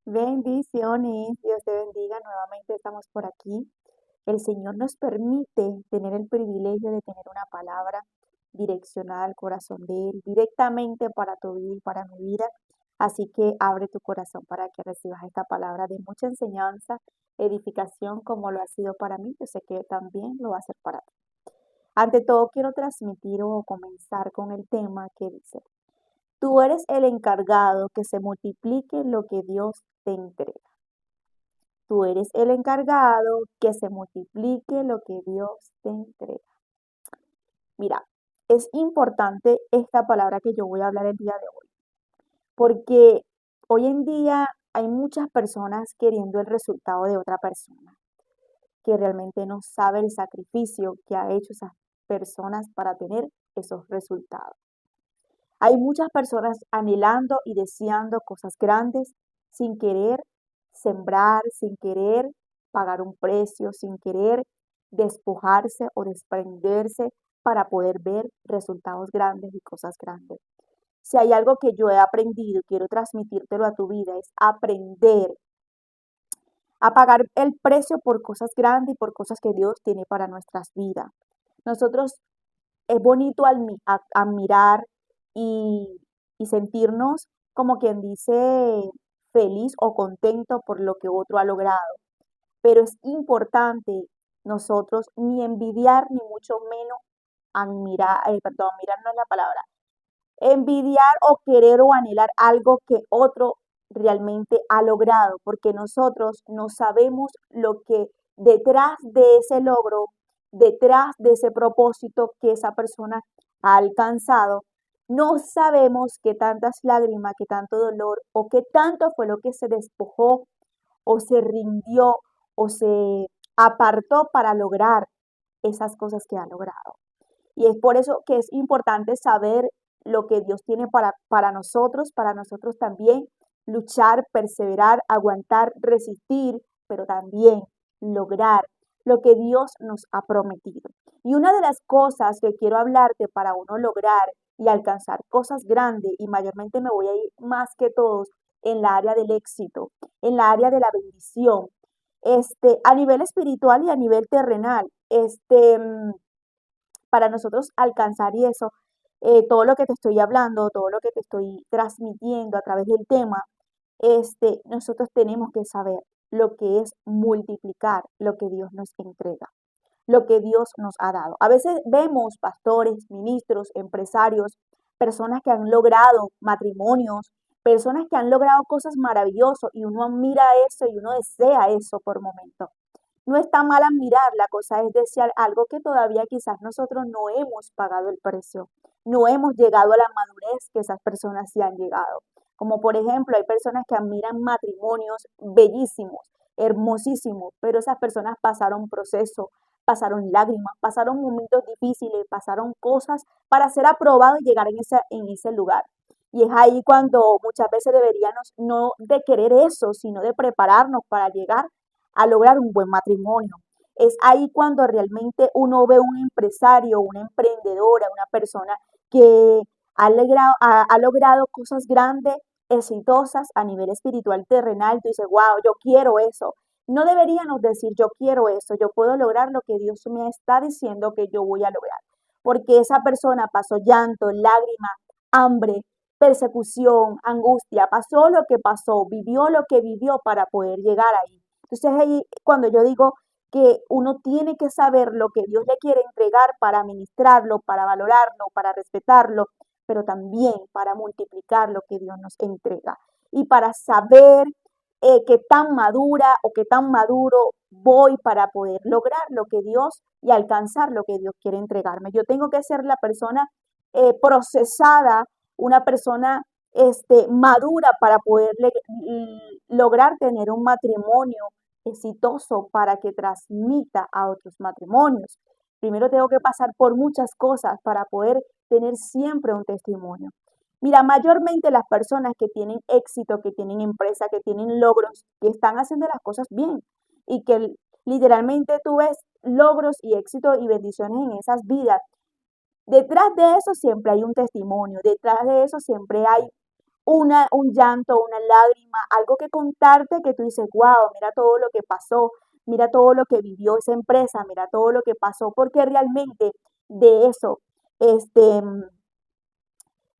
Bendiciones, Dios te bendiga. Nuevamente estamos por aquí. El Señor nos permite tener el privilegio de tener una palabra direccionada al corazón de Él, directamente para tu vida y para mi vida. Así que abre tu corazón para que recibas esta palabra de mucha enseñanza, edificación, como lo ha sido para mí. Yo sé que también lo va a ser para ti. Ante todo, quiero transmitir o comenzar con el tema que dice: tú eres el encargado que se multiplique lo que Dios te entrega. Tú eres el encargado que se multiplique lo que Dios te entrega. Mira, es importante esta palabra que yo voy a hablar el día de hoy, porque hoy en día hay muchas personas queriendo el resultado de otra persona, que realmente no sabe el sacrificio que ha hecho esas personas para tener esos resultados. Hay muchas personas anhelando y deseando cosas grandes sin querer sembrar, sin querer pagar un precio, sin querer despojarse o desprenderse para poder ver resultados grandes y cosas grandes. Si hay algo que yo he aprendido y quiero transmitírtelo a tu vida, es aprender a pagar el precio por cosas grandes y por cosas que Dios tiene para nuestras vidas. Nosotros es bonito admirar y, y sentirnos como quien dice feliz o contento por lo que otro ha logrado. Pero es importante nosotros ni envidiar ni mucho menos admirar, perdón, admirar no es la palabra, envidiar o querer o anhelar algo que otro realmente ha logrado, porque nosotros no sabemos lo que detrás de ese logro, detrás de ese propósito que esa persona ha alcanzado, no sabemos qué tantas lágrimas, qué tanto dolor o qué tanto fue lo que se despojó o se rindió o se apartó para lograr esas cosas que ha logrado. Y es por eso que es importante saber lo que Dios tiene para nosotros también luchar, perseverar, aguantar, resistir, pero también lograr lo que Dios nos ha prometido. Y una de las cosas que quiero hablarte para uno lograr y alcanzar cosas grandes, y mayormente me voy a ir más que todos en la área del éxito, en la área de la bendición, a nivel espiritual y a nivel terrenal, para nosotros alcanzar y eso, todo lo que te estoy hablando, todo lo que te estoy transmitiendo a través del tema, nosotros tenemos que saber lo que es multiplicar lo que Dios nos entrega, lo que Dios nos ha dado. A veces vemos pastores, ministros, empresarios, personas que han logrado matrimonios, personas que han logrado cosas maravillosas y uno mira eso y uno desea eso por momentos. No está mal admirar, la cosa es desear algo que todavía quizás nosotros no hemos pagado el precio, no hemos llegado a la madurez que esas personas sí han llegado. Como por ejemplo, hay personas que admiran matrimonios bellísimos, hermosísimos, pero esas personas pasaron proceso, pasaron lágrimas, pasaron momentos difíciles, pasaron cosas para ser aprobado y llegar en ese lugar. Y es ahí cuando muchas veces deberíamos no de querer eso, sino de prepararnos para llegar a lograr un buen matrimonio. Es ahí cuando realmente uno ve un empresario, una emprendedora, una persona que ha logrado cosas grandes, exitosas a nivel espiritual terrenal. Tú dices, wow, yo quiero eso. No deberíamos decir yo quiero eso, yo puedo lograr lo que Dios me está diciendo que yo voy a lograr. Porque esa persona pasó llanto, lágrimas, hambre, persecución, angustia, pasó lo que pasó, vivió lo que vivió para poder llegar ahí. Entonces ahí cuando yo digo que uno tiene que saber lo que Dios le quiere entregar para administrarlo, para valorarlo, para respetarlo, pero también para multiplicar lo que Dios nos entrega y para saber qué tan madura o qué tan maduro voy para poder lograr lo que Dios y alcanzar lo que Dios quiere entregarme. Yo tengo que ser la persona procesada, una persona madura para poder lograr tener un matrimonio exitoso para que transmita a otros matrimonios. Primero tengo que pasar por muchas cosas para poder tener siempre un testimonio. Mira, mayormente las personas que tienen éxito, que tienen empresa, que tienen logros, que están haciendo las cosas bien y que literalmente tú ves logros y éxito y bendiciones en esas vidas. Detrás de eso siempre hay un testimonio, detrás de eso siempre hay un llanto, una lágrima, algo que contarte que tú dices, wow, mira todo lo que pasó, mira todo lo que vivió esa empresa, mira todo lo que pasó, porque realmente de eso, este,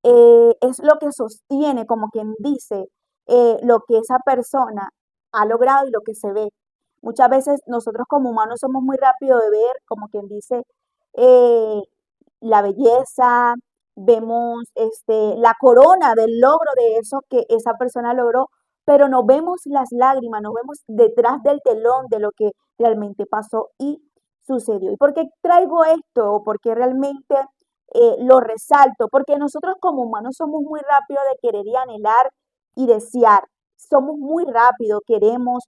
es lo que sostiene, como quien dice, lo que esa persona ha logrado y lo que se ve. Muchas veces nosotros como humanos somos muy rápidos de ver, como quien dice, eh, la belleza, vemos la corona del logro de eso que esa persona logró, pero no vemos las lágrimas, no vemos detrás del telón de lo que realmente pasó y sucedió. ¿Y por qué traigo esto? ¿O por qué realmente lo resalto? Porque nosotros como humanos somos muy rápidos de querer y anhelar y desear. Somos muy rápidos, queremos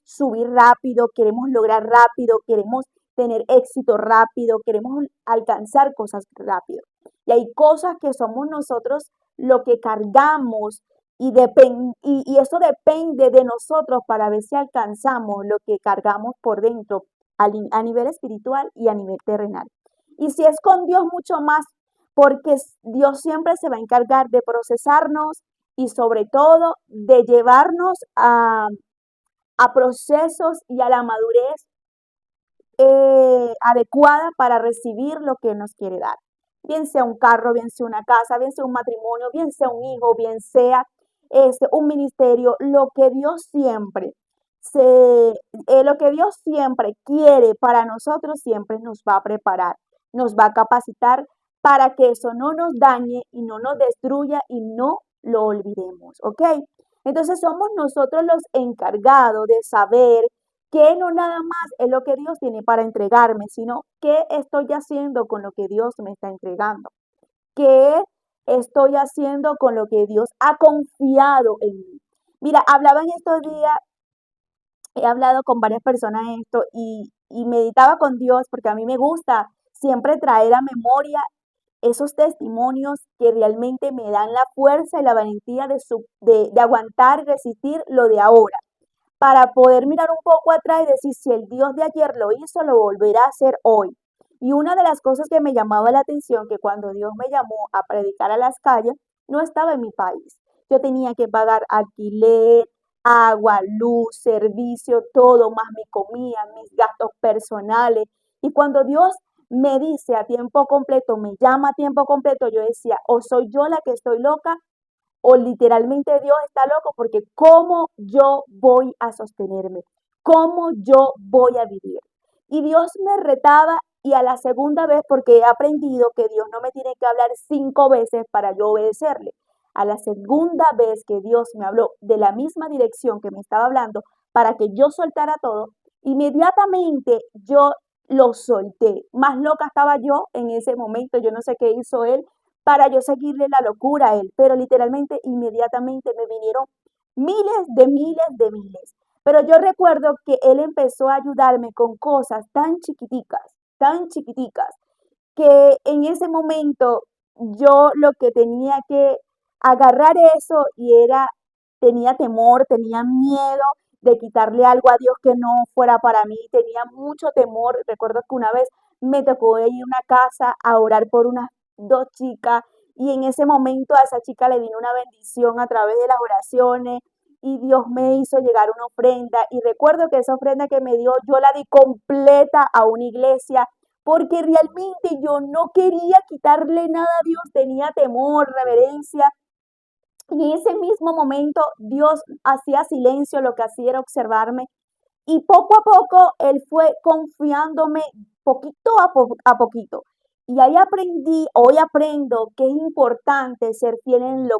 subir rápido, queremos lograr rápido, queremos tener éxito rápido, queremos alcanzar cosas rápido. Y hay cosas que somos nosotros lo que cargamos y eso depende de nosotros para ver si alcanzamos lo que cargamos por dentro a nivel espiritual y a nivel terrenal. Y si es con Dios mucho más, porque Dios siempre se va a encargar de procesarnos y sobre todo de llevarnos a procesos y a la madurez adecuada para recibir lo que nos quiere dar. Bien sea un carro, bien sea una casa, bien sea un matrimonio, bien sea un hijo, bien sea un ministerio, lo que Dios siempre quiere para nosotros siempre nos va a preparar, nos va a capacitar para que eso no nos dañe y no nos destruya y no lo olvidemos, ¿ok? Entonces somos nosotros los encargados de saber que no nada más es lo que Dios tiene para entregarme, sino qué estoy haciendo con lo que Dios me está entregando, qué estoy haciendo con lo que Dios ha confiado en mí. Mira, hablaba en estos días, he hablado con varias personas esto y meditaba con Dios porque a mí me gusta siempre traer a memoria esos testimonios que realmente me dan la fuerza y la valentía de aguantar y resistir lo de ahora para poder mirar un poco atrás y decir, si el Dios de ayer lo hizo, lo volverá a hacer hoy. Y una de las cosas que me llamaba la atención, que cuando Dios me llamó a predicar a las calles, no estaba en mi país. Yo tenía que pagar alquiler, agua, luz, servicio, todo, más mi comida, mis gastos personales. Y cuando Dios me dice a tiempo completo, me llama a tiempo completo, yo decía, o soy yo la que estoy loca o literalmente Dios está loco porque ¿cómo yo voy a sostenerme? ¿Cómo yo voy a vivir? Y Dios me retaba y a la segunda vez, porque he aprendido que Dios no me tiene que hablar 5 veces para yo obedecerle. A la segunda vez que Dios me habló de la misma dirección que me estaba hablando para que yo soltara todo, inmediatamente yo lo solté. Más loca estaba yo en ese momento, yo no sé qué hizo él, para yo seguirle la locura a él, pero literalmente inmediatamente me vinieron miles de miles de miles. Pero yo recuerdo que él empezó a ayudarme con cosas tan chiquiticas, que en ese momento yo lo que tenía que agarrar eso y tenía temor, tenía miedo de quitarle algo a Dios que no fuera para mí, tenía mucho temor. Recuerdo que una vez me tocó ir a una casa a orar por unas 2 chicas y en ese momento a esa chica le vino una bendición a través de las oraciones y Dios me hizo llegar una ofrenda y recuerdo que esa ofrenda que me dio yo la di completa a una iglesia porque realmente yo no quería quitarle nada a Dios, tenía temor, reverencia. Y en ese mismo momento Dios hacía silencio, lo que hacía era observarme. Y poco a poco Él fue confiándome poquito a poquito. Y ahí aprendí, hoy aprendo que es importante ser fiel en lo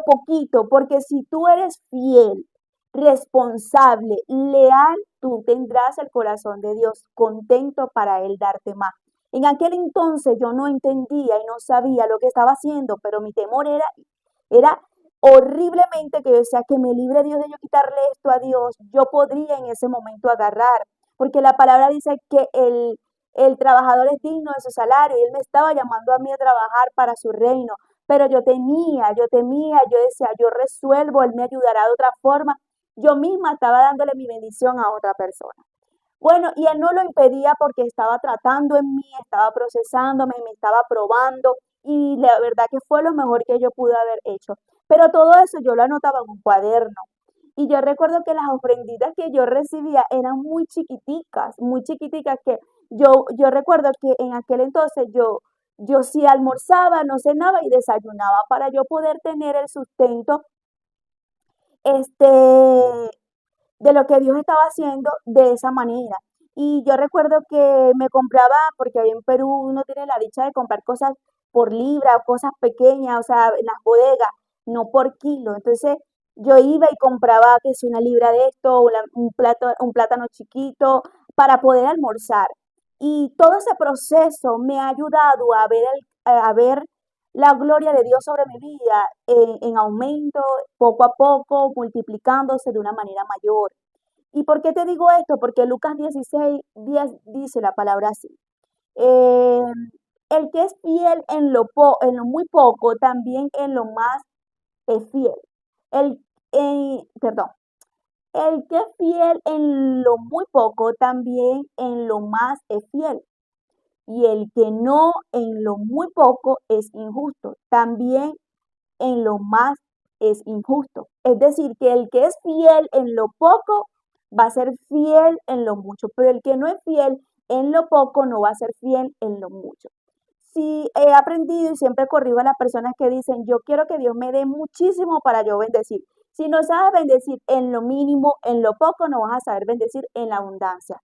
poquito, porque si tú eres fiel, responsable, leal, tú tendrás el corazón de Dios contento para Él darte más. En aquel entonces yo no entendía y no sabía lo que estaba haciendo, pero mi temor era horriblemente que yo decía que me libre Dios de yo quitarle esto a Dios. Yo podría en ese momento agarrar, porque la palabra dice que el trabajador es digno de su salario y Él me estaba llamando a mí a trabajar para su reino. Pero yo temía, yo decía, yo resuelvo, Él me ayudará de otra forma. Yo misma estaba dándole mi bendición a otra persona. Bueno, y Él no lo impedía porque estaba tratando en mí, estaba procesándome, me estaba probando y la verdad que fue lo mejor que yo pude haber hecho. Pero todo eso yo lo anotaba en un cuaderno. Y yo recuerdo que las ofrenditas que yo recibía eran muy chiquiticas que yo recuerdo que en aquel entonces yo sí almorzaba, no cenaba y desayunaba para yo poder tener el sustento este, de lo que Dios estaba haciendo de esa manera. Y yo recuerdo que me compraba, porque ahí en Perú uno tiene la dicha de comprar cosas por libra, cosas pequeñas, o sea, en las bodegas, no por kilo. Entonces yo iba y compraba que es una libra de esto, un plátano chiquito, para poder almorzar. Y todo ese proceso me ha ayudado a ver la gloria de Dios sobre mi vida en aumento, poco a poco, multiplicándose de una manera mayor. ¿Y por qué te digo esto? Porque Lucas 16:10 dice la palabra así. eh, el que es fiel en lo muy poco, también en lo más es fiel. El, perdón, el que es fiel en lo muy poco, también en lo más es fiel. Y el que no en lo muy poco es injusto. También en lo más es injusto. Es decir, que el que es fiel en lo poco va a ser fiel en lo mucho, pero el que no es fiel en lo poco no va a ser fiel en lo mucho. Sí, he aprendido y siempre corrijo a las personas que dicen, yo quiero que Dios me dé muchísimo para yo bendecir. Si no sabes bendecir en lo mínimo, en lo poco, no vas a saber bendecir en la abundancia.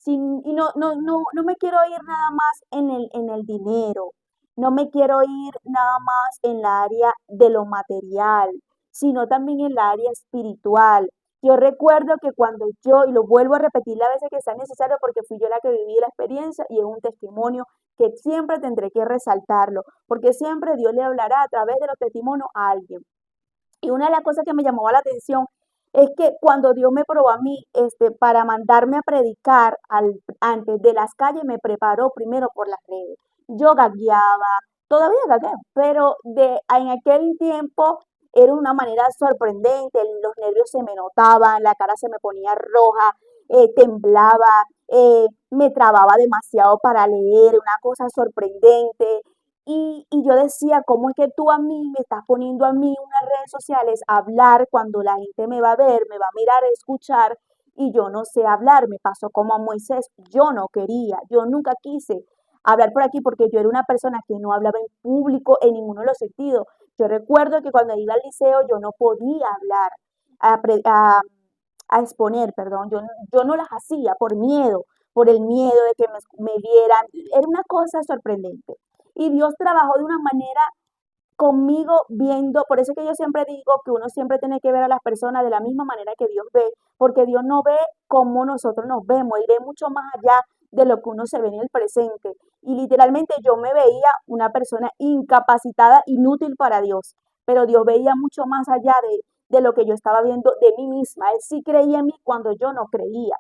Y no me quiero ir nada más en el dinero, no me quiero ir nada más en la área de lo material, sino también en la área espiritual. Yo recuerdo que cuando y lo vuelvo a repetir las veces que sea necesario porque fui yo la que viví la experiencia y es un testimonio que siempre tendré que resaltarlo, porque siempre Dios le hablará a través de los testimonios a alguien. Y una de las cosas que me llamó la atención es que cuando Dios me probó a mí, para mandarme a predicar antes de las calles, me preparó primero por las redes. Yo gagueaba, todavía gagueo, pero en aquel tiempo era una manera sorprendente, los nervios se me notaban, la cara se me ponía roja, temblaba, me trababa demasiado para leer, una cosa sorprendente. Y yo decía, ¿cómo es que tú a mí me estás poniendo a mí unas redes sociales a hablar cuando la gente me va a ver, me va a mirar, escuchar y yo no sé hablar? Me pasó como a Moisés, yo no quería, yo nunca quise hablar por aquí porque yo era una persona que no hablaba en público en ninguno de los sentidos. Yo recuerdo que cuando iba al liceo yo no podía hablar, a, pre- a- a exponer, perdón, yo no las hacía por el miedo de que me vieran, era una cosa sorprendente. Y Dios trabajó de una manera conmigo viendo, por eso es que yo siempre digo que uno siempre tiene que ver a las personas de la misma manera que Dios ve, porque Dios no ve como nosotros nos vemos, Él ve mucho más allá de lo que uno se ve en el presente. Y literalmente yo me veía una persona incapacitada, inútil para Dios, pero Dios veía mucho más allá de lo que yo estaba viendo de mí misma. Él sí creía en mí cuando yo no creía.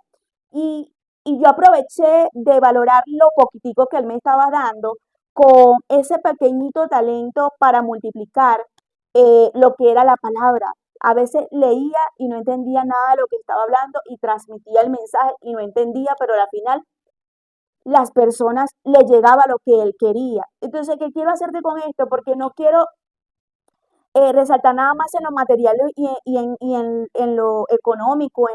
Y, y yo aproveché de valorar lo poquitico que Él me estaba dando con ese pequeñito talento para multiplicar lo que era la palabra. A veces leía y no entendía nada de lo que estaba hablando y transmitía el mensaje y no entendía, pero al final las personas le llegaba lo que él quería. Entonces, ¿qué quiero hacerte con esto? Porque no quiero resaltar nada más en lo material en lo económico,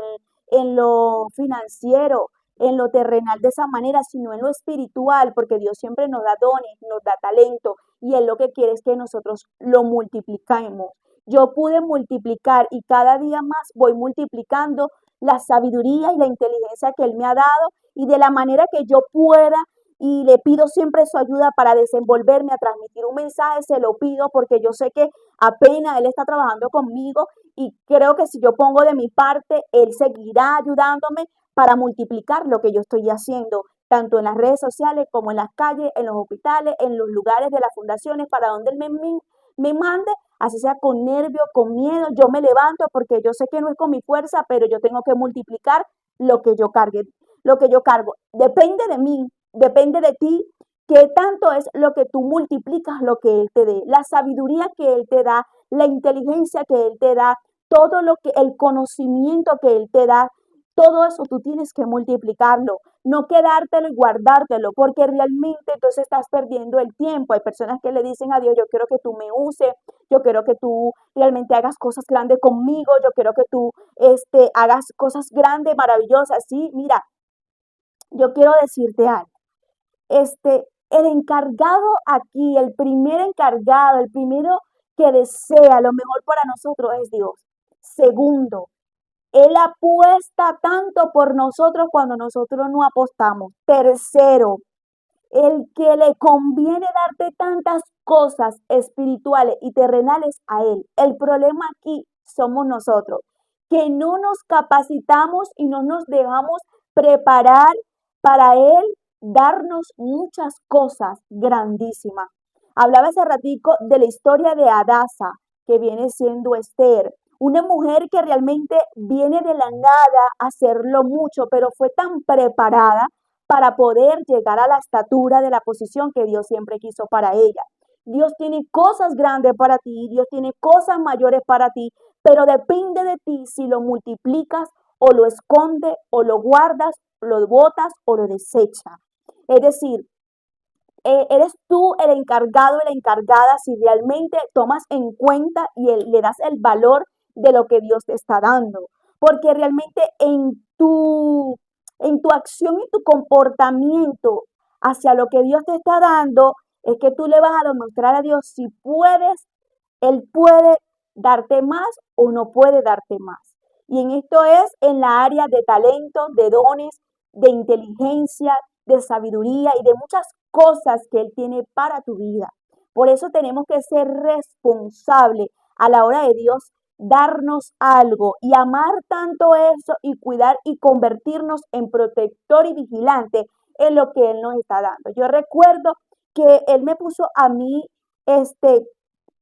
en lo financiero, en lo terrenal de esa manera, sino en lo espiritual, porque Dios siempre nos da dones, nos da talento, y Él lo que quiere es que nosotros lo multipliquemos. Yo pude multiplicar y cada día más voy multiplicando la sabiduría y la inteligencia que Él me ha dado y de la manera que yo pueda y le pido siempre su ayuda para desenvolverme a transmitir un mensaje, se lo pido porque yo sé que apenas Él está trabajando conmigo y creo que si yo pongo de mi parte, Él seguirá ayudándome para multiplicar lo que yo estoy haciendo, tanto en las redes sociales como en las calles, en los hospitales, en los lugares de las fundaciones, para donde Él me mande, así sea con nervio, con miedo, yo me levanto porque yo sé que no es con mi fuerza, pero yo tengo que multiplicar lo que yo cargue, lo que yo cargo. Depende de mí, depende de ti, qué tanto es lo que tú multiplicas lo que Él te dé, la sabiduría que Él te da, la inteligencia que Él te da, todo lo que, el conocimiento que Él te da, todo eso tú tienes que multiplicarlo, no quedártelo y guardártelo, porque realmente entonces estás perdiendo el tiempo. Hay personas que le dicen a Dios, yo quiero que tú me uses, yo quiero que tú realmente hagas cosas grandes conmigo, yo quiero que tú hagas cosas grandes, maravillosas. Sí, mira, yo quiero decirte algo. El encargado aquí, el primer encargado, el primero que desea lo mejor para nosotros es Dios. Segundo, Él apuesta tanto por nosotros cuando nosotros no apostamos. Tercero, el que le conviene darte tantas cosas espirituales y terrenales a Él. El problema aquí somos nosotros, que no nos capacitamos y no nos dejamos preparar para Él darnos muchas cosas grandísimas. Hablaba hace ratico de la historia de Adasa, que viene siendo Esther, una mujer que realmente viene de la nada a hacerlo mucho, pero fue tan preparada para poder llegar a la estatura de la posición que Dios siempre quiso para ella. Dios tiene cosas grandes para ti, Dios tiene cosas mayores para ti, pero depende de ti si lo multiplicas o lo escondes o lo guardas, lo botas o lo desechas. Es decir, eres tú el encargado y la encargada si realmente tomas en cuenta y le das el valor de lo que Dios te está dando. Porque realmente en tu acción y tu comportamiento hacia lo que Dios te está dando, es que tú le vas a demostrar a Dios si puedes, Él puede darte más o no puede darte más. Y en esto es en la área de talentos, de dones, de inteligencia, de sabiduría y de muchas cosas que Él tiene para tu vida. Por eso tenemos que ser responsables a la hora de Dios darnos algo y amar tanto eso y cuidar y convertirnos en protector y vigilante en lo que Él nos está dando. Yo recuerdo que Él me puso a mí, este,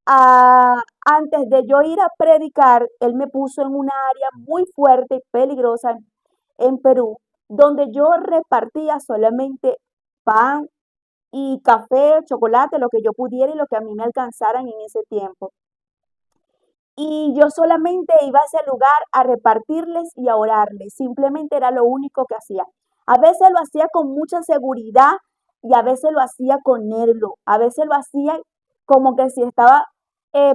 antes de yo ir a predicar, Él me puso en una área muy fuerte y peligrosa en Perú, donde yo repartía solamente pan y café, chocolate, lo que yo pudiera y lo que a mí me alcanzaran en ese tiempo. Y yo solamente iba a ese lugar a repartirles y a orarles. Simplemente era lo único que hacía. A veces lo hacía con mucha seguridad y a veces lo hacía con nervio. A veces lo hacía como que si estaba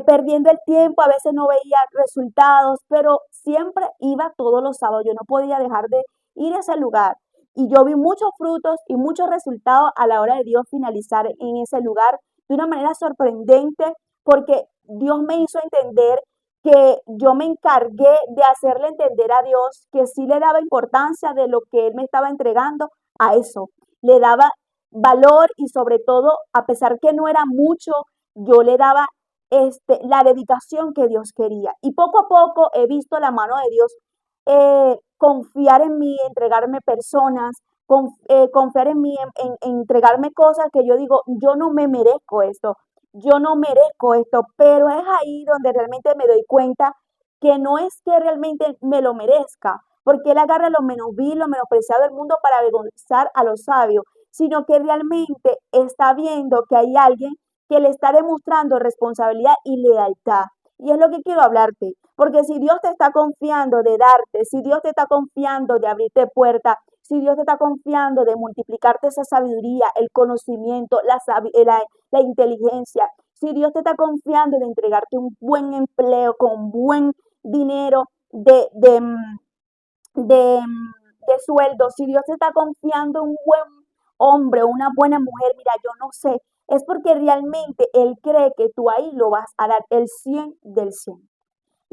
perdiendo el tiempo, a veces no veía resultados, pero siempre iba todos los sábados. Yo no podía dejar de ir a ese lugar. Y yo vi muchos frutos y muchos resultados a la hora de Dios finalizar en ese lugar de una manera sorprendente porque Dios me hizo entender que yo me encargué de hacerle entender a Dios que sí le daba importancia de lo que Él me estaba entregando a eso. Le daba valor y sobre todo, a pesar que no era mucho, yo le daba la dedicación que Dios quería. Y poco a poco he visto la mano de Dios confiar en mí, entregarme personas, confiar en mí, en entregarme cosas que yo digo, yo no me merezco esto, yo no merezco esto, pero es ahí donde realmente me doy cuenta que no es que realmente me lo merezca, porque Él agarra lo menos vil, lo menospreciado del mundo para avergonzar a los sabios, sino que realmente está viendo que hay alguien que le está demostrando responsabilidad y lealtad. Y es lo que quiero hablarte, porque si Dios te está confiando de darte, si Dios te está confiando de abrirte puertas, si Dios te está confiando de multiplicarte esa sabiduría, el conocimiento, la inteligencia, si Dios te está confiando de entregarte un buen empleo con buen dinero de sueldo, si Dios te está confiando un buen hombre, una buena mujer, mira, yo no sé, es porque realmente Él cree que tú ahí lo vas a dar el 100 del 100.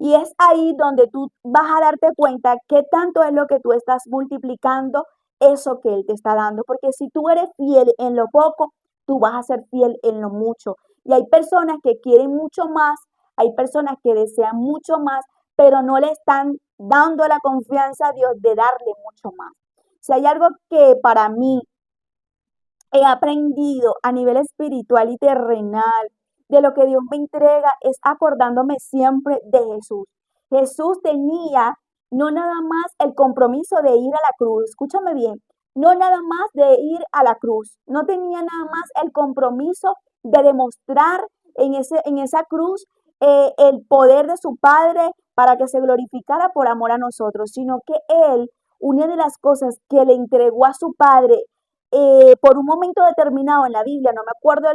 Y es ahí donde tú vas a darte cuenta qué tanto es lo que tú estás multiplicando eso que Él te está dando. Porque si tú eres fiel en lo poco, tú vas a ser fiel en lo mucho. Y hay personas que quieren mucho más, hay personas que desean mucho más, pero no le están dando la confianza a Dios de darle mucho más. Si hay algo que para mí he aprendido a nivel espiritual y terrenal de lo que Dios me entrega es acordándome siempre de Jesús. Jesús tenía no nada más el compromiso de ir a la cruz, escúchame bien, no nada más de ir a la cruz, no tenía nada más el compromiso de demostrar en esa cruz el poder de su Padre para que se glorificara por amor a nosotros, sino que Él una de las cosas que le entregó a su padre por un momento determinado en la Biblia, no me acuerdo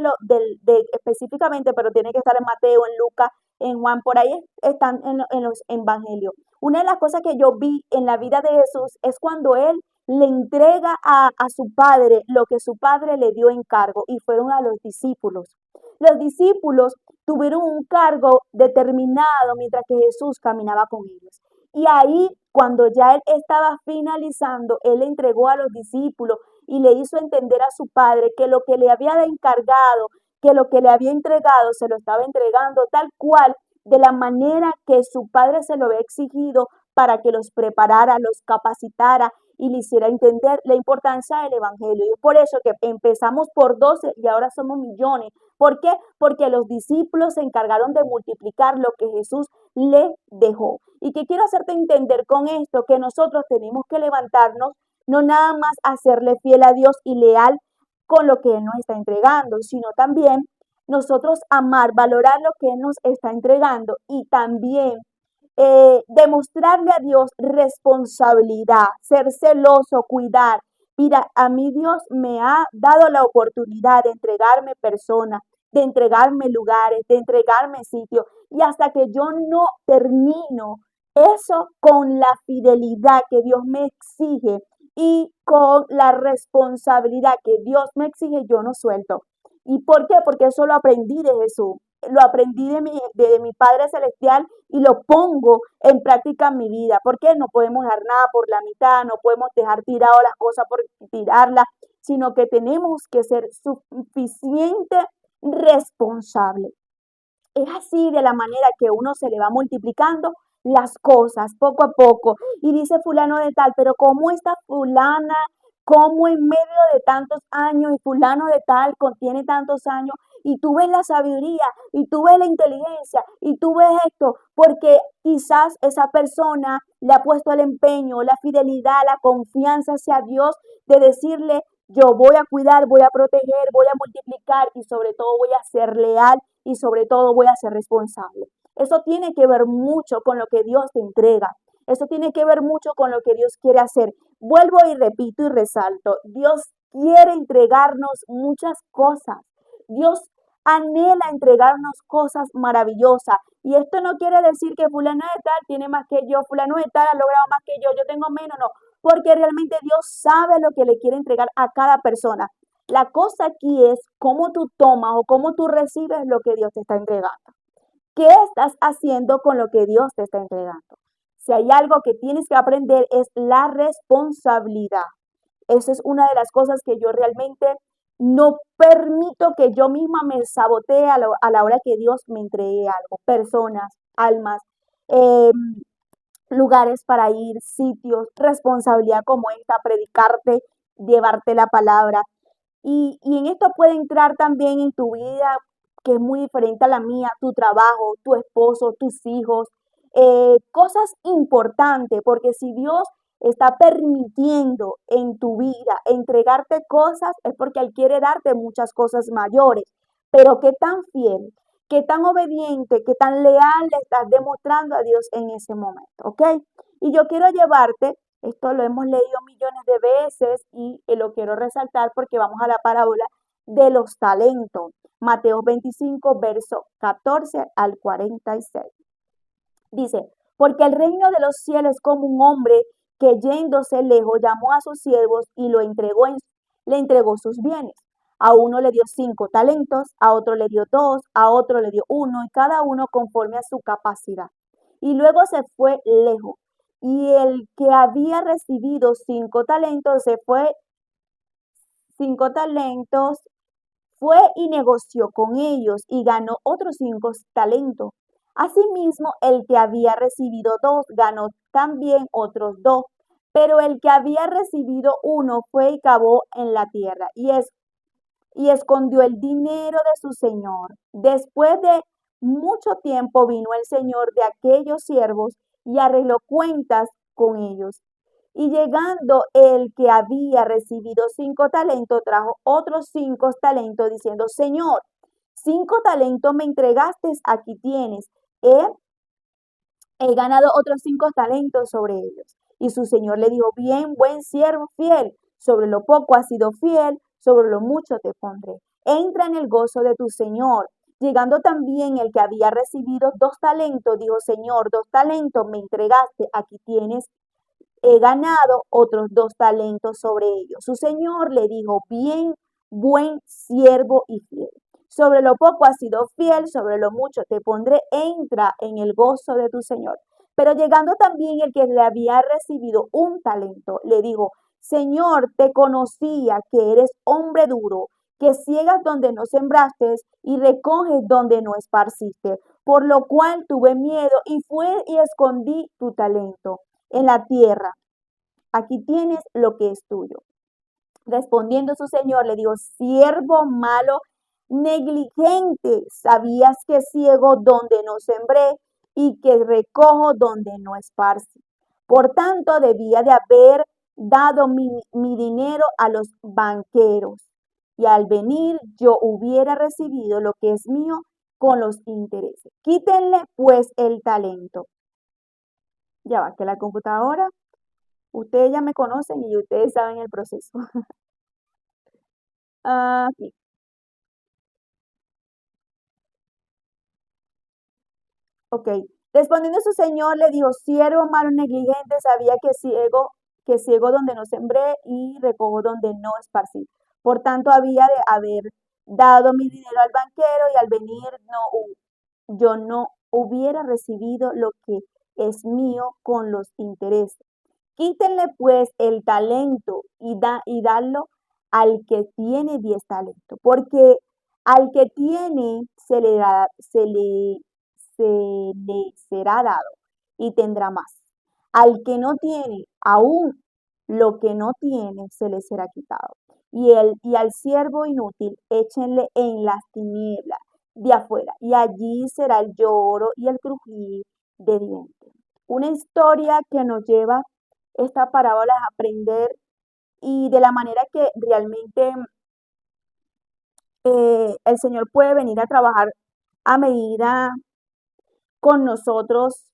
específicamente, pero tiene que estar en Mateo, en Lucas, en Juan, por ahí están en los evangelios. Una de las cosas que yo vi en la vida de Jesús es cuando él le entrega a su padre lo que su padre le dio en cargo y fueron a los discípulos. Los discípulos tuvieron un cargo determinado mientras que Jesús caminaba con ellos. Y ahí, cuando ya él estaba finalizando, él le entregó a los discípulos y le hizo entender a su padre que lo que le había encargado, que lo que le había entregado, se lo estaba entregando tal cual, de la manera que su padre se lo había exigido para que los preparara, los capacitara y le hiciera entender la importancia del evangelio. Y es por eso que empezamos por 12 y ahora somos millones. ¿Por qué? Porque los discípulos se encargaron de multiplicar lo que Jesús le dejó. Y que quiero hacerte entender con esto, que nosotros tenemos que levantarnos, no nada más a serle fiel a Dios y leal con lo que Él nos está entregando, sino también nosotros amar, valorar lo que Él nos está entregando y también demostrarle a Dios responsabilidad, ser celoso, cuidar. Mira, a mí Dios me ha dado la oportunidad de entregarme personas, de entregarme lugares, de entregarme sitios. Y hasta que yo no termino eso con la fidelidad que Dios me exige y con la responsabilidad que Dios me exige, yo no suelto. ¿Y por qué? Porque eso lo aprendí de Jesús, lo aprendí de mi Padre Celestial y lo pongo en práctica en mi vida. ¿Por qué? No podemos dejar nada por la mitad, no podemos dejar tirado las cosas por tirarlas, sino que tenemos que ser suficiente responsable. Es así de la manera que uno se le va multiplicando las cosas poco a poco. Y dice fulano de tal, pero ¿cómo esta fulana, cómo en medio de tantos años y fulano de tal contiene tantos años? Y tú ves la sabiduría, y tú ves la inteligencia, y tú ves esto, porque quizás esa persona le ha puesto el empeño, la fidelidad, la confianza hacia Dios de decirle, yo voy a cuidar, voy a proteger, voy a multiplicar y sobre todo voy a ser leal y sobre todo voy a ser responsable. Eso tiene que ver mucho con lo que Dios te entrega. Eso tiene que ver mucho con lo que Dios quiere hacer. Vuelvo y repito y resalto. Dios quiere entregarnos muchas cosas. Dios anhela entregarnos cosas maravillosas. Y esto no quiere decir que fulano de tal tiene más que yo, fulano de tal ha logrado más que yo tengo menos, no. Porque realmente Dios sabe lo que le quiere entregar a cada persona. La cosa aquí es cómo tú tomas o cómo tú recibes lo que Dios te está entregando. ¿Qué estás haciendo con lo que Dios te está entregando? Si hay algo que tienes que aprender es la responsabilidad. Esa es una de las cosas que yo realmente no permito que yo misma me sabotee a la hora que Dios me entregue algo. Personas, almas, eh, lugares para ir, sitios, responsabilidad como esta, predicarte, llevarte la palabra. Y en esto puede entrar también en tu vida, que es muy diferente a la mía, tu trabajo, tu esposo, tus hijos, cosas importantes, porque si Dios está permitiendo en tu vida entregarte cosas, es porque Él quiere darte muchas cosas mayores. Pero qué tan fiel, qué tan obediente, qué tan leal le estás demostrando a Dios en ese momento, ¿ok? Y yo quiero llevarte, esto lo hemos leído millones de veces y lo quiero resaltar porque vamos a la parábola de los talentos. Mateo 25, verso 14 al 46. Dice, porque el reino de los cielos es como un hombre que yéndose lejos llamó a sus siervos y le entregó sus bienes. A uno le dio 5 talentos, a otro le dio 2, a otro le dio 1 y cada uno conforme a su capacidad. Y luego se fue lejos. Y el que había recibido 5 talentos se fue 5 talentos, fue y negoció con ellos y ganó otros 5 talentos. Asimismo, el que había recibido 2 ganó también otros 2. Pero el que había recibido 1 fue y cavó en la tierra y escondió el dinero de su señor. Después de mucho tiempo vino el señor de aquellos siervos y arregló cuentas con ellos. Y llegando el que había recibido 5 talentos, trajo otros 5 talentos, diciendo, Señor, 5 talentos me entregaste, aquí tienes. He ganado otros 5 talentos sobre ellos. Y su señor le dijo, bien, buen siervo fiel, sobre lo poco has sido fiel, sobre lo mucho te pondré. Entra en el gozo de tu señor. Llegando también el que había recibido 2 talentos, dijo, Señor, 2 talentos me entregaste, aquí tienes, he ganado otros 2 talentos sobre ellos. Su señor le dijo, bien, buen siervo y fiel. Sobre lo poco has sido fiel, sobre lo mucho te pondré, entra en el gozo de tu señor. Pero llegando también el que le había recibido 1 talento, le dijo, Señor, te conocía que eres hombre duro, que ciegas donde no sembraste y recoges donde no esparciste, por lo cual tuve miedo y fue y escondí tu talento en la tierra. Aquí tienes lo que es tuyo. Respondiendo su señor, le dijo, siervo malo, negligente, sabías que ciego donde no sembré y que recojo donde no esparcí. Por tanto, debía de haber dado mi dinero a los banqueros y al venir yo hubiera recibido lo que es mío con los intereses. Quítenle pues el talento. Ya va, que la computadora, ustedes ya me conocen y ustedes saben el proceso. Aquí. Ok. Respondiendo su señor, le dijo, siervo malo negligente, sabía que ciego donde no sembré y recojo donde no esparcí. Por tanto, había de haber dado mi dinero al banquero y al venir yo no hubiera recibido lo que es mío con los intereses. Quítenle pues el talento y dadlo al que tiene 10 talentos, porque al que tiene se le será dado y tendrá más. Al que no tiene, aún lo que no tiene se le será quitado. Y al siervo inútil, échenle en las tinieblas de afuera, y allí será el lloro y el crujir de dientes. Una historia que nos lleva esta parábola a aprender y de la manera que realmente el Señor puede venir a trabajar a medida con nosotros,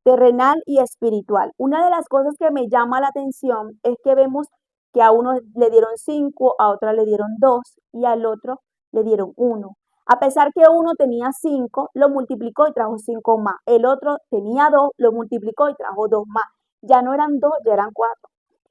terrenal y espiritual. Una de las cosas que me llama la atención es que vemos que a uno le dieron 5, a otro le dieron 2 y al otro le dieron 1. A pesar que uno tenía 5, lo multiplicó y trajo 5 más. El otro tenía 2, lo multiplicó y trajo 2 más. Ya no eran 2, ya eran 4.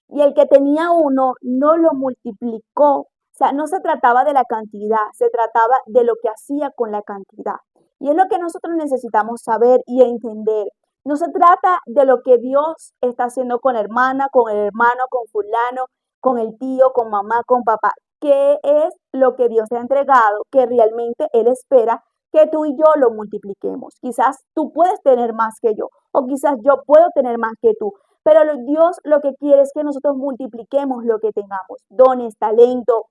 Y el que tenía 1 no lo multiplicó. O sea, no se trataba de la cantidad, se trataba de lo que hacía con la cantidad. Y es lo que nosotros necesitamos saber y entender. No se trata de lo que Dios está haciendo con la hermana, con el hermano, con fulano, con el tío, con mamá, con papá. ¿Qué es lo que Dios te ha entregado que realmente Él espera que tú y yo lo multipliquemos? Quizás tú puedes tener más que yo o quizás yo puedo tener más que tú. Pero Dios lo que quiere es que nosotros multipliquemos lo que tengamos, dones, talento,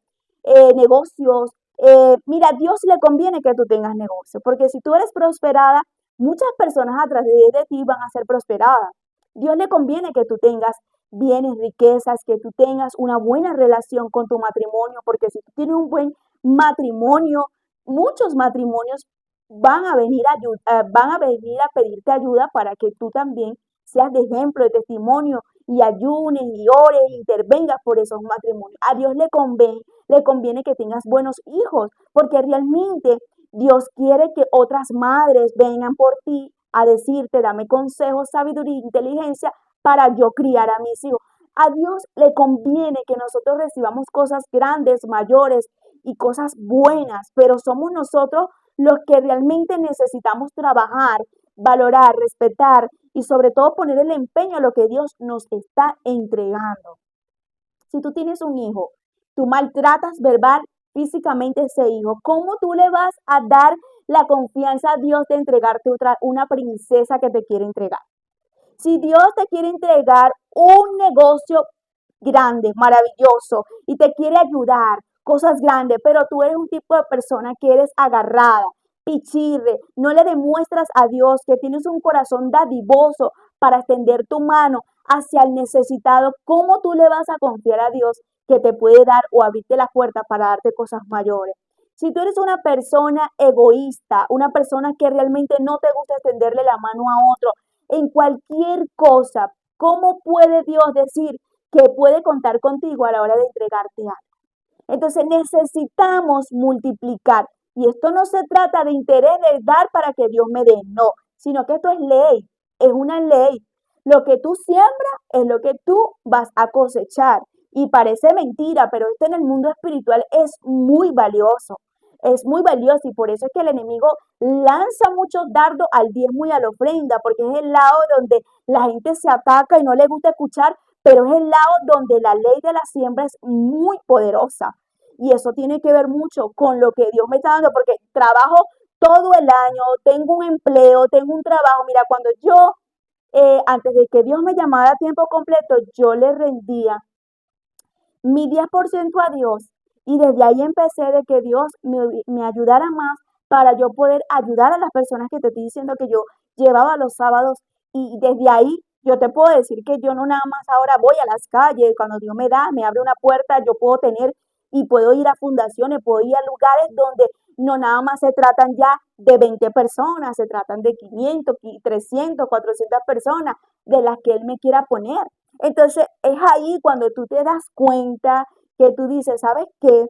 negocios. Mira, a Dios le conviene que tú tengas negocio, porque si tú eres prosperada, muchas personas a través de ti van a ser prosperadas. Dios le conviene que tú tengas bienes, riquezas, que tú tengas una buena relación con tu matrimonio, porque si tú tienes un buen matrimonio, muchos matrimonios van a venir a pedirte ayuda para que tú también seas de ejemplo, de testimonio y ayunes y ores e intervengas por esos matrimonios. A Dios le conviene que tengas buenos hijos, porque realmente Dios quiere que otras madres vengan por ti a decirte, dame consejos, sabiduría e inteligencia para yo criar a mis hijos. A Dios le conviene que nosotros recibamos cosas grandes, mayores y cosas buenas, pero somos nosotros los que realmente necesitamos trabajar, valorar, respetar y sobre todo poner el empeño a lo que Dios nos está entregando. Si tú tienes un hijo, tú maltratas verbal, físicamente a ese hijo, ¿cómo tú le vas a dar la confianza a Dios de entregarte una princesa que te quiere entregar? Si Dios te quiere entregar un negocio grande, maravilloso, y te quiere ayudar, cosas grandes, pero tú eres un tipo de persona que eres agarrada, pichirre, no le demuestras a Dios que tienes un corazón dadivoso para extender tu mano hacia el necesitado, ¿cómo tú le vas a confiar a Dios que te puede dar o abrirte la puerta para darte cosas mayores? Si tú eres una persona egoísta, una persona que realmente no te gusta extenderle la mano a otro, en cualquier cosa, ¿cómo puede Dios decir que puede contar contigo a la hora de entregarte algo? Entonces necesitamos multiplicar. Y esto no se trata de interés de dar para que Dios me dé, no, sino que esto es ley, es una ley. Lo que tú siembras es lo que tú vas a cosechar. Y parece mentira, pero esto en el mundo espiritual es muy valioso. Es muy valioso y por eso es que el enemigo lanza muchos dardos al diezmo y a la ofrenda, porque es el lado donde la gente se ataca y no le gusta escuchar, pero es el lado donde la ley de la siembra es muy poderosa. Y eso tiene que ver mucho con lo que Dios me está dando, porque trabajo todo el año, tengo un empleo, tengo un trabajo. Mira, cuando yo, antes de que Dios me llamara a tiempo completo, yo le rendía mi 10% a Dios. Y desde ahí empecé de que Dios me ayudara más para yo poder ayudar a las personas que te estoy diciendo que yo llevaba los sábados. Y desde ahí yo te puedo decir que yo no nada más ahora voy a las calles, cuando Dios me da, me abre una puerta, yo puedo tener y puedo ir a fundaciones, puedo ir a lugares donde no nada más se tratan ya de 20 personas, se tratan de 500, 300, 400 personas de las que Él me quiera poner. Entonces es ahí cuando tú te das cuenta que tú dices, ¿sabes qué?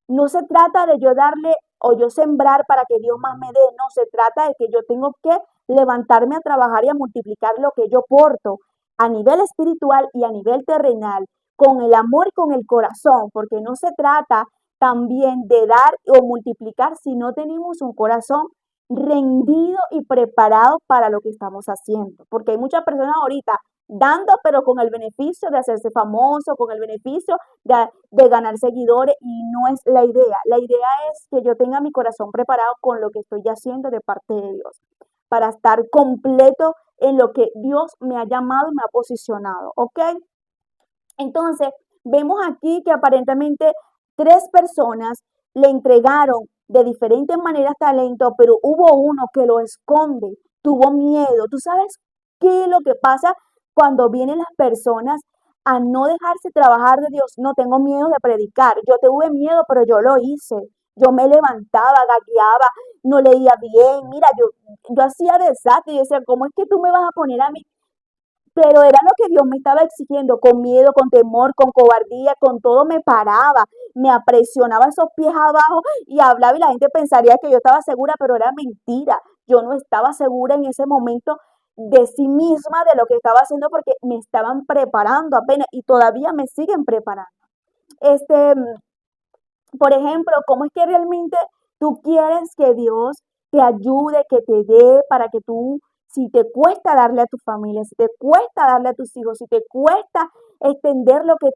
No se trata de yo darle o yo sembrar para que Dios más me dé, no, se trata de que yo tengo que levantarme a trabajar y a multiplicar lo que yo porto a nivel espiritual y a nivel terrenal, con el amor y con el corazón, porque no se trata también de dar o multiplicar si no tenemos un corazón rendido y preparado para lo que estamos haciendo, porque hay muchas personas ahorita dando, pero con el beneficio de hacerse famoso, con el beneficio de ganar seguidores, y no es la idea. La idea es que yo tenga mi corazón preparado con lo que estoy haciendo de parte de Dios, para estar completo en lo que Dios me ha llamado y me ha posicionado, ¿ok? Entonces, vemos aquí que aparentemente 3 personas le entregaron de diferentes maneras talento, pero hubo uno que lo esconde, tuvo miedo. ¿Tú sabes qué es lo que pasa cuando vienen las personas a no dejarse trabajar de Dios? No tengo miedo de predicar. Yo tuve miedo, pero yo lo hice. Yo me levantaba, gagueaba, no leía bien. Mira, yo hacía desastre. Yo decía, ¿cómo es que tú me vas a poner a mí? Pero era lo que Dios me estaba exigiendo, con miedo, con temor, con cobardía, con todo me paraba, me apresionaba esos pies abajo y hablaba y la gente pensaría que yo estaba segura, pero era mentira. Yo no estaba segura en ese momento de sí misma, de lo que estaba haciendo, porque me estaban preparando apenas y todavía me siguen preparando. Este, por ejemplo, ¿cómo es que realmente tú quieres que Dios te ayude, que te dé para que tú, si te cuesta darle a tu familia, si te cuesta darle a tus hijos, si te cuesta extender lo que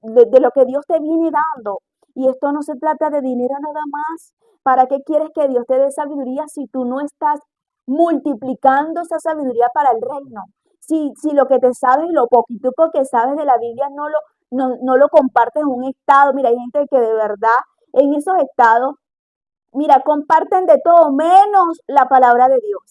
de lo que Dios te viene dando? Y esto no se trata de dinero nada más. ¿Para qué quieres que Dios te dé sabiduría si tú no estás multiplicando esa sabiduría para el reino? Si lo que te sabes, lo poquito que sabes de la Biblia no lo compartes en un estado. Mira, hay gente que de verdad en esos estados, mira, comparten de todo menos la palabra de Dios.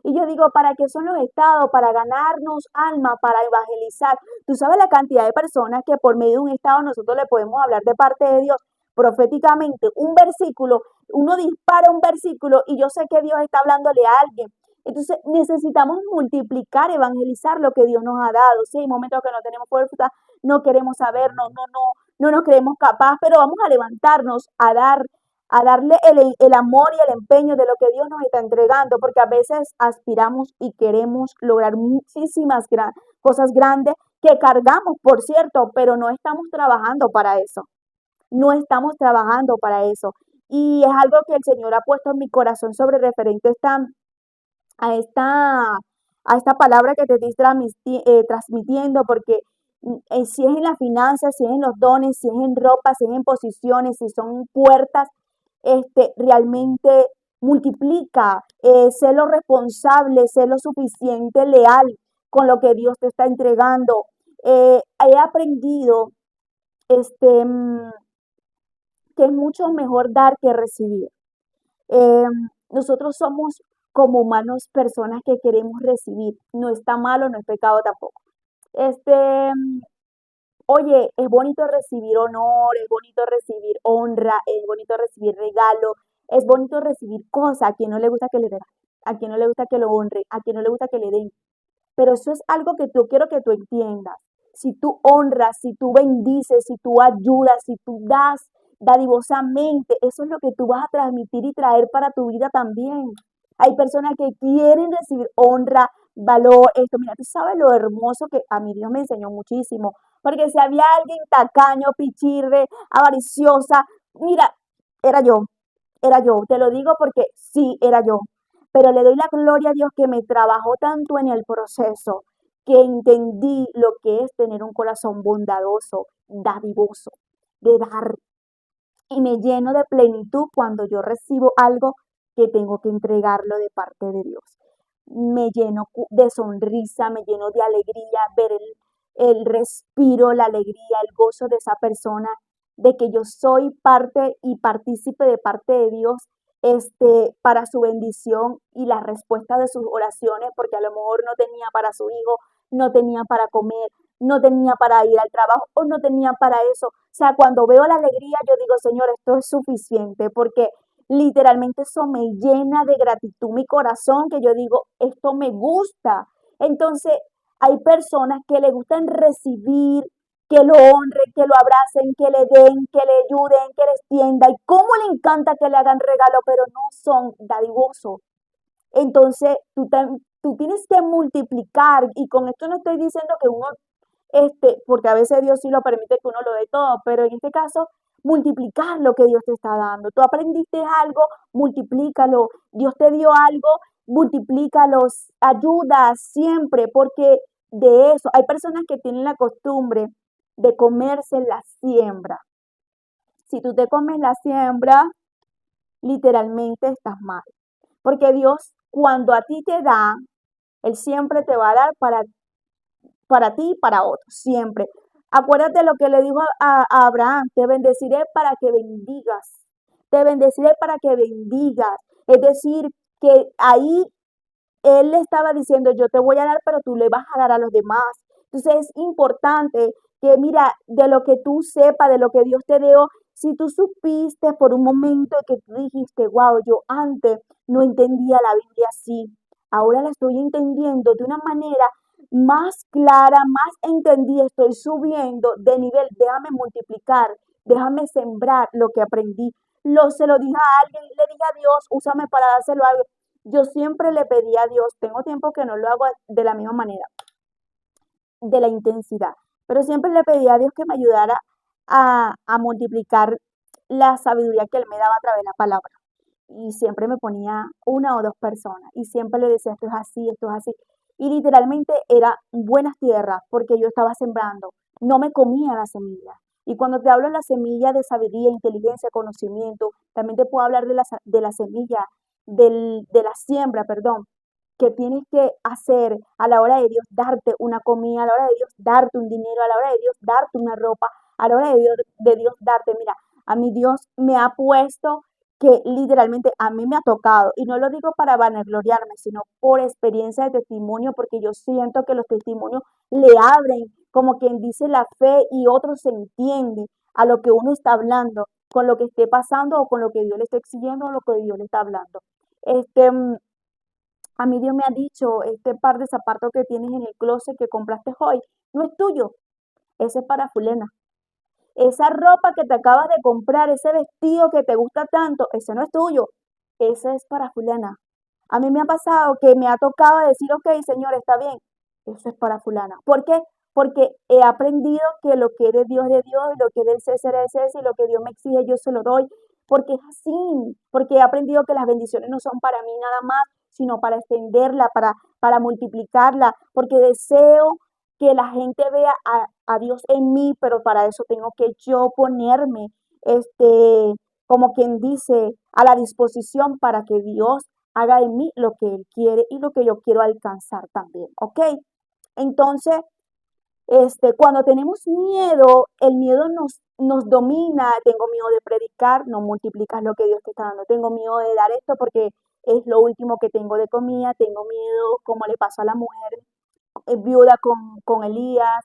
Y yo digo, ¿para qué son los estados? Para ganarnos alma, para evangelizar. Tú sabes la cantidad de personas que por medio de un estado nosotros le podemos hablar de parte de Dios proféticamente. Un versículo, uno dispara un versículo y yo sé que Dios está hablándole a alguien. Entonces necesitamos multiplicar, evangelizar lo que Dios nos ha dado. Si hay momentos que no tenemos fuerza, no queremos saber, no nos creemos capaz, pero vamos a levantarnos a darle el amor y el empeño de lo que Dios nos está entregando, porque a veces aspiramos y queremos lograr muchísimas cosas grandes que cargamos, por cierto, pero no estamos trabajando para eso. No estamos trabajando para eso. Y es algo que el Señor ha puesto en mi corazón sobre referente a esta, a esta palabra que te estoy transmitiendo, porque si es en las finanzas, si es en los dones, si es en ropa, si es en posiciones, si son puertas, realmente multiplica, sé lo responsable, sé lo suficiente leal con lo que Dios te está entregando. He aprendido este, mm, que es mucho mejor dar que recibir. Eh, Nosotros somos como humanos personas que queremos recibir. No está malo, no es pecado tampoco. Este, Oye, es bonito recibir honor, es bonito recibir honra, es bonito recibir regalo, es bonito recibir cosas. A quien no le gusta que le den, a quien no le gusta que lo honre, a quien no le gusta que le den. Pero eso es algo que yo quiero que tú entiendas. Si tú honras, si tú bendices, si tú ayudas, si tú das dadivosamente, eso es lo que tú vas a transmitir y traer para tu vida también. Hay personas que quieren recibir honra, valor, esto. Mira, tú sabes lo hermoso que a mi Dios me enseñó muchísimo. Porque si había alguien tacaño, pichirre, avariciosa, mira, era yo, era yo. Te lo digo porque sí, era yo. Pero le doy la gloria a Dios que me trabajó tanto en el proceso que entendí lo que es tener un corazón bondadoso, dadivoso, de dar. Y me lleno de plenitud cuando yo recibo algo que tengo que entregarlo de parte de Dios. Me lleno de sonrisa, me lleno de alegría, ver el respiro, la alegría, el gozo de esa persona, de que yo soy parte y partícipe de parte de Dios, para su bendición y la respuesta de sus oraciones, porque a lo mejor no tenía para su hijo, no tenía para comer, no tenía para ir al trabajo o no tenía para eso. O sea, cuando veo la alegría, yo digo, Señor, esto es suficiente, porque literalmente eso me llena de gratitud mi corazón, que yo digo, esto me gusta. Entonces, hay personas que le gustan recibir, que lo honren, que lo abracen, que le den, que le ayuden, que les tienda. Y cómo le encanta que le hagan regalo, pero no son dadivosos. Entonces, tú tienes que multiplicar, y con esto no estoy diciendo que uno, porque a veces Dios sí lo permite que uno lo dé todo, pero en este caso, multiplicar lo que Dios te está dando. Tú aprendiste algo, multiplícalo. Dios te dio algo, multiplícalo. Ayuda siempre, porque de eso, hay personas que tienen la costumbre de comerse la siembra. Si tú te comes la siembra, literalmente estás mal. Porque Dios, cuando a ti te da, Él siempre te va a dar para ti y para otros, siempre. Acuérdate lo que le dijo a Abraham, te bendeciré para que bendigas, te bendeciré para que bendigas. Es decir, que ahí él le estaba diciendo, yo te voy a dar, pero tú le vas a dar a los demás. Entonces es importante que, mira, de lo que tú sepas, de lo que Dios te dio, si tú supiste por un momento que tú dijiste, wow, yo antes no entendía la Biblia así, ahora la estoy entendiendo de una manera más clara, más entendida, estoy subiendo de nivel, déjame multiplicar, déjame sembrar lo que aprendí. Se lo dije a alguien, le dije a Dios, úsame para dárselo a alguien. Yo siempre le pedí a Dios, tengo tiempo que no lo hago de la misma manera, de la intensidad, pero siempre le pedí a Dios que me ayudara a multiplicar la sabiduría que Él me daba a través de la palabra. Y siempre me ponía una o dos personas y siempre le decía, esto es así, esto es así. Y literalmente era buenas tierras porque yo estaba sembrando, no me comía la semilla. Y cuando te hablo de la semilla de sabiduría, inteligencia, conocimiento, también te puedo hablar de la semilla, de la siembra, perdón, que tienes que hacer a la hora de Dios darte una comida, a la hora de Dios darte un dinero, a la hora de Dios darte una ropa, a la hora de Dios darte, mira, a mi Dios me ha puesto que literalmente a mí me ha tocado, y no lo digo para vanagloriarme, sino por experiencia de testimonio, porque yo siento que los testimonios le abren, como quien dice, la fe y otro se entiende a lo que uno está hablando, con lo que esté pasando o con lo que Dios le está exigiendo o lo que Dios le está hablando. Este, a mí Dios me ha dicho, este par de zapatos que tienes en el closet que compraste hoy, no es tuyo, ese es para fulena. Esa ropa que te acabas de comprar, ese vestido que te gusta tanto, ese no es tuyo, ese es para fulana. A mí me ha pasado que me ha tocado decir, ok, señor, está bien, eso es para fulana. ¿Por qué? Porque he aprendido que lo que es de Dios, y lo que es del César es del César, y lo que Dios me exige yo se lo doy, porque es así, porque he aprendido que las bendiciones no son para mí nada más, sino para extenderla, para multiplicarla, porque deseo que la gente vea a Dios en mí, pero para eso tengo que yo ponerme, como quien dice, a la disposición para que Dios haga en mí lo que Él quiere y lo que yo quiero alcanzar también, ¿ok? Entonces, cuando tenemos miedo, el miedo nos domina, tengo miedo de predicar, no multiplicas lo que Dios te está dando, tengo miedo de dar esto porque es lo último que tengo de comida, tengo miedo, como le pasó a la mujer viuda con Elías,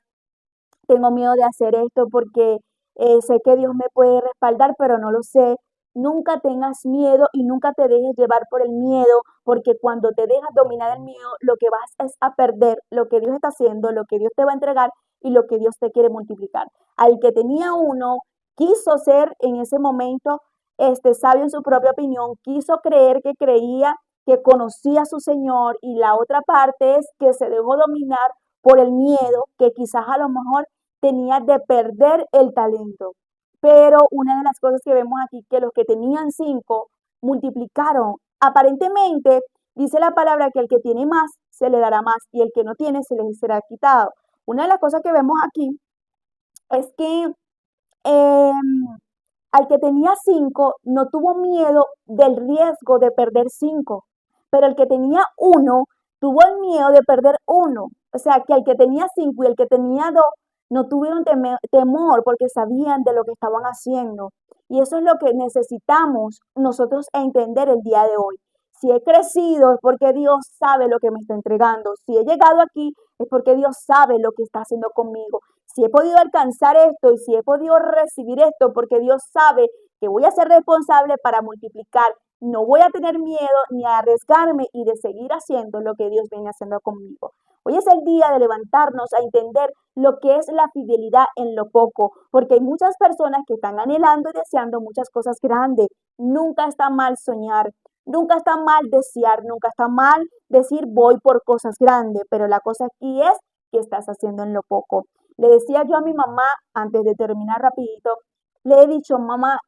tengo miedo de hacer esto porque sé que Dios me puede respaldar, pero no lo sé. Nunca tengas miedo y nunca te dejes llevar por el miedo, porque cuando te dejas dominar el miedo, lo que vas es a perder lo que Dios está haciendo, lo que Dios te va a entregar y lo que Dios te quiere multiplicar. Al que tenía uno, quiso ser en ese momento sabio en su propia opinión, quiso creer que creía que conocía a su Señor, y la otra parte es que se dejó dominar por el miedo que quizás a lo mejor tenía de perder el talento. Pero una de las cosas que vemos aquí, que los que tenían 5 multiplicaron. Aparentemente, dice la palabra que el que tiene más se le dará más y el que no tiene se le será quitado. Una de las cosas que vemos aquí es que eh, al que tenía 5 no tuvo miedo del riesgo de perder 5, pero el que tenía uno tuvo el miedo de perder uno. O sea, que al que tenía 5 y el que tenía 2 no tuvieron temor porque sabían de lo que estaban haciendo. Y eso es lo que necesitamos nosotros entender el día de hoy. Si he crecido es porque Dios sabe lo que me está entregando. Si he llegado aquí es porque Dios sabe lo que está haciendo conmigo. Si he podido alcanzar esto y si he podido recibir esto, porque Dios sabe que voy a ser responsable para multiplicar. No voy a tener miedo ni a arriesgarme y de seguir haciendo lo que Dios viene haciendo conmigo. Hoy es el día de levantarnos a entender lo que es la fidelidad en lo poco, porque hay muchas personas que están anhelando y deseando muchas cosas grandes. Nunca está mal soñar, nunca está mal desear, nunca está mal decir voy por cosas grandes, pero la cosa aquí es que estás haciendo en lo poco. Le decía yo a mi mamá, antes de terminar rapidito, le he dicho, mamá,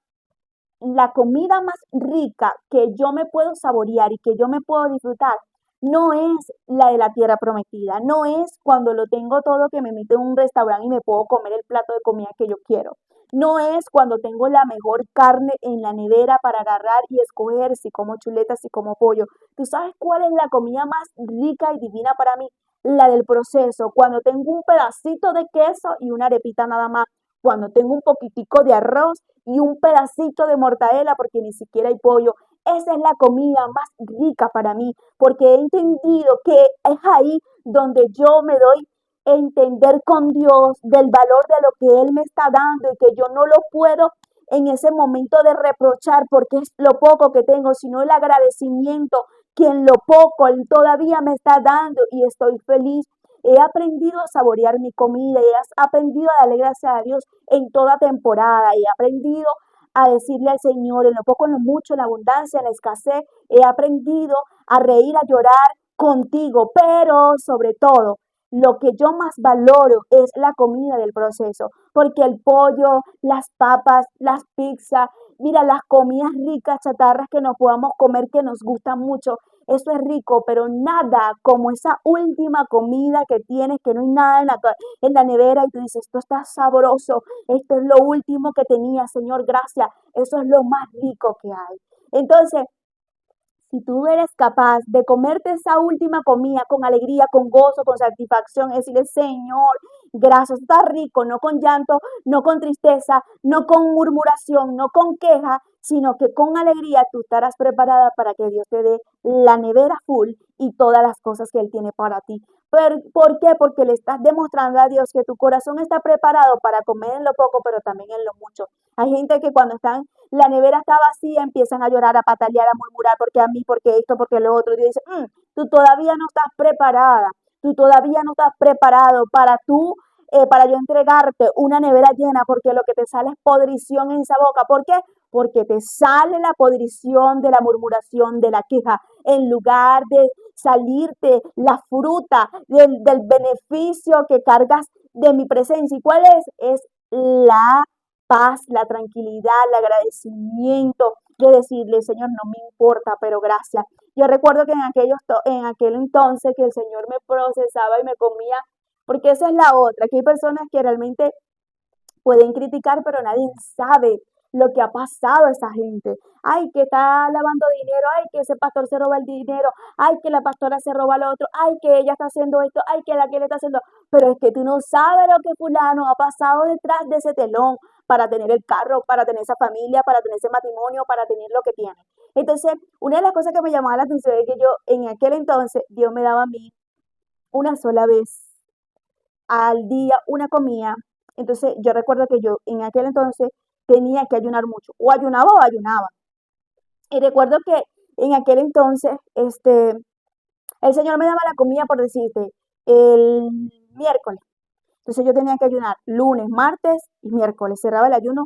la comida más rica que yo me puedo saborear y que yo me puedo disfrutar no es la de la tierra prometida, no es cuando lo tengo todo que me meto en un restaurante y me puedo comer el plato de comida que yo quiero. No es cuando tengo la mejor carne en la nevera para agarrar y escoger si como chuletas, si como pollo. ¿Tú sabes cuál es la comida más rica y divina para mí? La del proceso, cuando tengo un pedacito de queso y una arepita nada más, cuando tengo un poquitico de arroz y un pedacito de mortadela porque ni siquiera hay pollo. Esa es la comida más rica para mí, porque he entendido que es ahí donde yo me doy a entender con Dios del valor de lo que Él me está dando y que yo no lo puedo en ese momento de reprochar porque es lo poco que tengo, sino el agradecimiento que en lo poco Él todavía me está dando y estoy feliz. He aprendido a saborear mi comida y he aprendido a darle gracias a Dios en toda temporada y he aprendido a decirle al Señor en lo poco, en lo mucho, en la abundancia, en la escasez. He aprendido a reír, a llorar contigo, pero sobre todo, lo que yo más valoro es la comida del proceso, porque el pollo, las papas, las pizzas, mira, las comidas ricas, chatarras que nos podamos comer, que nos gustan mucho, eso es rico, pero nada como esa última comida que tienes, que no hay nada en la nevera y tú dices, esto está sabroso, esto es lo último que tenía, Señor, gracias, eso es lo más rico que hay. Entonces, si tú eres capaz de comerte esa última comida con alegría, con gozo, con satisfacción, es decirle, Señor, gracias, está rico, no con llanto, no con tristeza, no con murmuración, no con queja, sino que con alegría tú estarás preparada para que Dios te dé la nevera full y todas las cosas que Él tiene para ti. ¿Por qué? Porque le estás demostrando a Dios que tu corazón está preparado para comer en lo poco, pero también en lo mucho. Hay gente que cuando están la nevera está vacía, empiezan a llorar, a patalear, a murmurar, porque a mí, porque esto, porque lo otro. Y dice, tú todavía no estás preparada, tú todavía no estás preparado para yo entregarte una nevera llena, porque lo que te sale es podrición en esa boca. ¿Por qué? Porque te sale la podrición de la murmuración, de la queja, en lugar de salirte la fruta del beneficio que cargas de mi presencia. ¿Y cuál es? Es la paz, la tranquilidad, el agradecimiento de decirle, Señor, no me importa, pero gracias. Yo recuerdo que en aquel entonces que el Señor me procesaba y me comía, porque esa es la otra, que hay personas que realmente pueden criticar, pero nadie sabe lo que ha pasado a esa gente. Ay, que está lavando dinero, ay, que ese pastor se roba el dinero, ay, que la pastora se roba lo otro, ay, que ella está haciendo esto, ay, que la que le está haciendo. Pero es que tú no sabes lo que fulano ha pasado detrás de ese telón para tener el carro, para tener esa familia, para tener ese matrimonio, para tener lo que tiene. Entonces, una de las cosas que me llamaba la atención es que yo, en aquel entonces, Dios me daba a mí una sola vez al día una comida. Entonces yo recuerdo que yo en aquel entonces tenía que ayunar mucho, o ayunaba o ayunaba. Y recuerdo que en aquel entonces, el Señor me daba la comida, por decirte, el miércoles. Entonces yo tenía que ayunar lunes, martes y miércoles. Cerraba el ayuno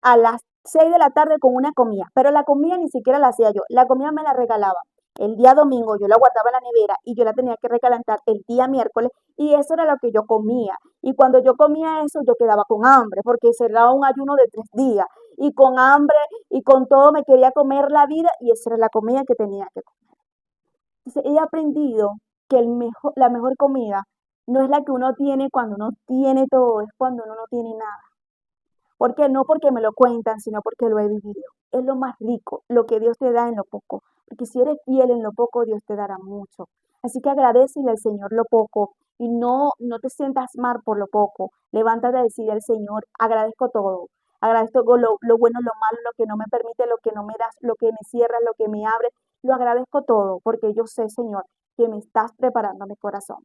a las 6 de la tarde con una comida, pero la comida ni siquiera la hacía yo, la comida me la regalaba. El día domingo yo la guardaba en la nevera y yo la tenía que recalentar el día miércoles y eso era lo que yo comía. Y cuando yo comía eso yo quedaba con hambre porque cerraba un ayuno de 3 días y con hambre y con todo me quería comer la vida y esa era la comida que tenía que comer. Entonces he aprendido que la mejor comida no es la que uno tiene cuando uno tiene todo, es cuando uno no tiene nada. ¿Por qué? No porque me lo cuentan, sino porque lo he vivido. Es lo más rico, lo que Dios te da en lo poco. Porque si eres fiel en lo poco, Dios te dará mucho. Así que agradecele al Señor lo poco y no te sientas mal por lo poco. Levántate a decirle al Señor, agradezco todo. Agradezco lo bueno, lo malo, lo que no me permite, lo que no me das, lo que me cierras, lo que me abres. Lo agradezco todo porque yo sé, Señor, que me estás preparando mi corazón.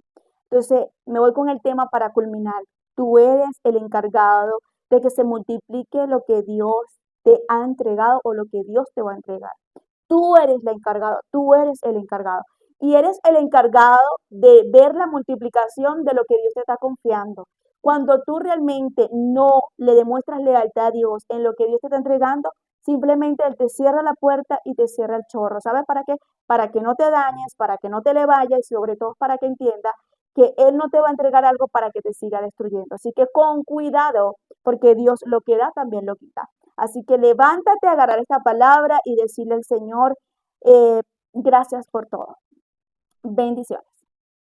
Entonces, me voy con el tema para culminar. Tú eres el encargado de que se multiplique lo que Dios te ha entregado o lo que Dios te va a entregar. Tú eres la encargada, tú eres el encargado. Y eres el encargado de ver la multiplicación de lo que Dios te está confiando. Cuando tú realmente no le demuestras lealtad a Dios en lo que Dios te está entregando, simplemente Él te cierra la puerta y te cierra el chorro. ¿Sabes para qué? Para que no te dañes, para que no te le vayas y sobre todo para que entiendas que Él no te va a entregar algo para que te siga destruyendo. Así que con cuidado, porque Dios lo que da también lo quita. Así que levántate a agarrar esta palabra y decirle al Señor, gracias por todo. Bendiciones.